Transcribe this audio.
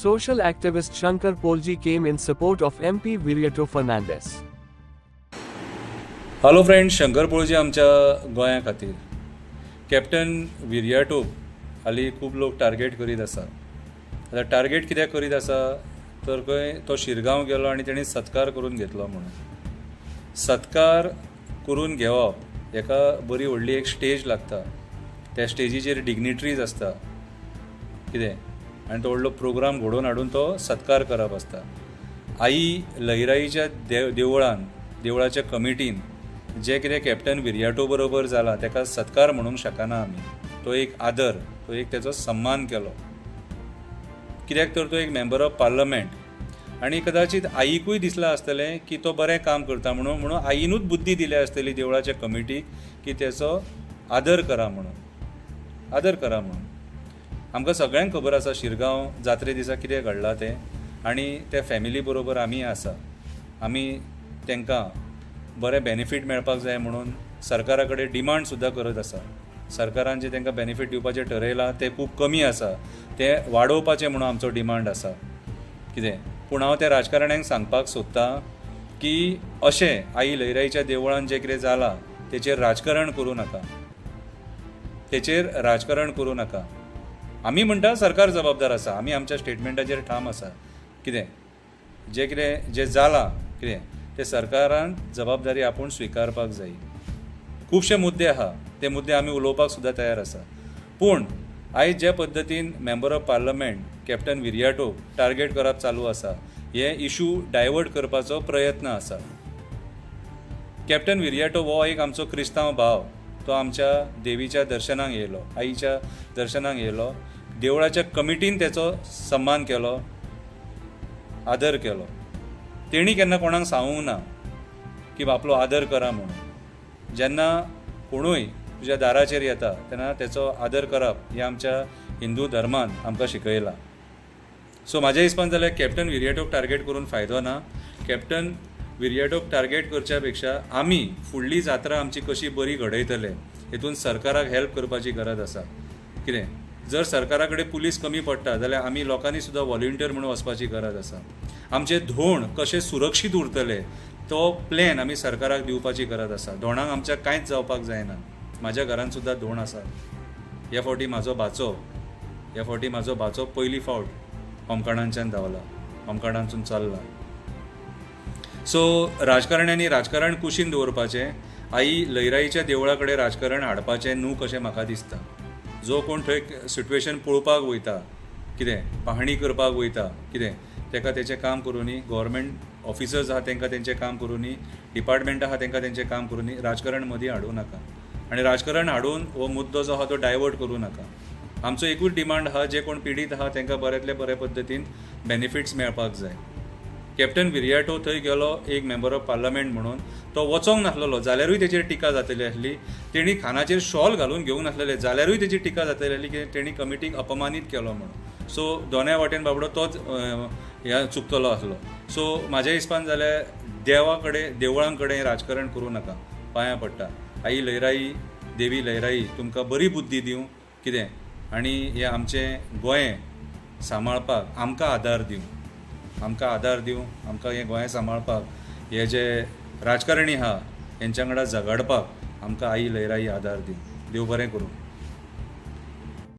social activist Shankar Polji came in support of MP Viriato Fernandes. Hello friends, Shankar Polji आमच्या गोंया खातीर captain विरियाटोक हालीं खूब लोक टार्गेट करीत आसा. आतां टार्गेट कित्याक करीत आसा तर खंय तो शिरगांव गेलो आनी तेणी सत्कार करून घेतलो म्हणून. सत्कार करून घेवप हेका बरी व्हडली एक स्टेज लागता. त्या स्टेजीचेर डिग्निटरीज आसता कितें आनी तो व्हडलो प्रोग्राम घडोवन हाडून तो सत्कार करप आसता. आई लयराईच्या देवळाच्या कमिटीन जे कितें कॅप्टन विरियाटो बरोबर जाला ताका सत्कार म्हणूंक शकना आमी. तो एक आदर, तो एक तेचो सन्मान केलो. कित्याक तर तो एक मेंबर ऑफ पार्लमेंट आनी कदाचित आईकूय दिसलें आसतलें की तो बरें काम करता म्हणून आईनूच बुद्धी दिली आसतली देवळाच्या कमिटीक की तेचो आदर करा म्हणून. आमकां सगळ्यांक खबर आसा शिरगांव जात्रे दिसा कितें घडलां तें, आनी त्या फॅमिली बरोबर आमी आसा. आमी तांकां बरें बेनिफीट मेळपाक जाय म्हणून सरकारा कडेन डिमांड सुद्दां करत आसा. सरकारान जे तांकां बेनिफीट दिवपाचें ठरयलां तें खूब कमी आसा, तें वाडोवपाचें म्हणून आमचो डिमांड आसा कितें. पूण हांव त्या राजकारण्यांक सांगपाक सोदतां की अशें आई लयराईच्या देवळान जें कितें जालां तेचेर राजकारण करूं नाका. आमी म्हणटा सरकार जबाबदार आसा, आमी आमच्या स्टेटमेंटाचेर ठाम आसा कितें. जें जालां कितें ते सरकारान जबाबदारी आपूण स्विकारपाक जाय. खुबशे मुद्दे आहा, ते मुद्दे आमी उलोवपाक सुद्दां तयार आसा. पूण आयज जे पद्दतीन member of parliament captain Viriato target करप चालू आसा, हे इशू डायवर्ट करपाचो प्रयत्न आसा. कॅप्टन विरियाटो हो एक आमचो क्रिस्तांव भाव. तो आमच्या देवीच्या दर्शनाक येयलो, आईच्या दर्शनाक येयलो. देवळाच्या कमिटीन तेचो सन्मान केलो, आदर केलो. तेणी केन्ना कोणाक सांगूंक ना की बापलो आदर करा म्हणून. जेन्ना कोणूय तुज्या दाराचेर येता तेन्ना तेचो आदर करप हें आमच्या हिंदू धर्मान आमकां शिकयलां. सो म्हाज्या हिसपान जाल्यार कॅप्टन विरियाटोक टार्गेट करून फायदो ना. कॅप्टन विरियाटोक टार्गेट करच्या पेक्षा आमी फुडली जात्रा आमची कशी बरी घडयतले हेतून सरकाराक हेल्प करपाची गरज आसा कितें. जर सरकारा कडेन पुलीस कमी पडटा जाल्यार आमी लोकांनी सुद्दां वॉलंटियर म्हणून वचपाची गरज आसा. आमचे धोंड कशे सुरक्षीत उरतले तो प्लॅन आमी सरकाराक दिवपाची गरज आसा. धोंडाक आमच्या कांयच जावपाक जायना. म्हाज्या घरान सुद्दां धोंड आसा. ह्या फावटी म्हाजो भाचो पयली फावट होमखणांच्यान धांवला, होमखणांतसून चल्ला. सो राजकारण्यांनी राजकारण कुशीन दवरपाचें. आई लयराईच्या देवळा कडेन राजकारण हाडपाचें न्हू कशें म्हाका दिसता. जो कोण थंय सिट्युएशन पळोवपाक वयता कितें, पाहणी करपाक वयता कितें, ताका तेचें काम करूनी. गव्हर्मेंट ऑफिसर्स आहा तांकां तेंचें काम करूनी, डिपार्टमेंट आहा तांकां तेंचें काम करूनी. राजकारण मदीं हाडूं नाका आनी राजकारण हाडून हो मुद्दो जो आहा तो डायवर्ट करूं नाका. आमचो एकूच डिमांड आहा, जे कोण पिडीत आहा तांकां बऱ्यांतले बरे पद्दतीन बेनिफिट्स मेळपाक जाय. कॅप्टन विरियाटो थंय गेलो एक मेंबर ऑफ पार्लमेंट म्हणून. तो वचोंक नासलेलो जाल्यारूय तेचेर टिका जातली आसली. तेणी खानाचेर शॉल घालून घेवंक नासलेले जाल्यारूय तेची टिका जातली आसली की तेणी कमिटीक अपमानीत केलो म्हणून. सो दोनूय वाटेन बाबडो तोच चुकतलो आसलो. सो म्हाज्या हिसपान जाल्यार देवळां कडेन राजकारण करूं नाका. पांयां पडटा. आई लयराई, देवी लयराई तुमकां बरी बुद्धी दिवं कितें, आनी हें आमचें गोंय सांबाळपाक आमकां आदार दिवं. आमकां हें गोंय सांबाळपाक हे जे राजकारणी आहा हेंच्या वांगडा झगडपाक आमकां आई लयराई आदार दिवं. देव बरें करूं.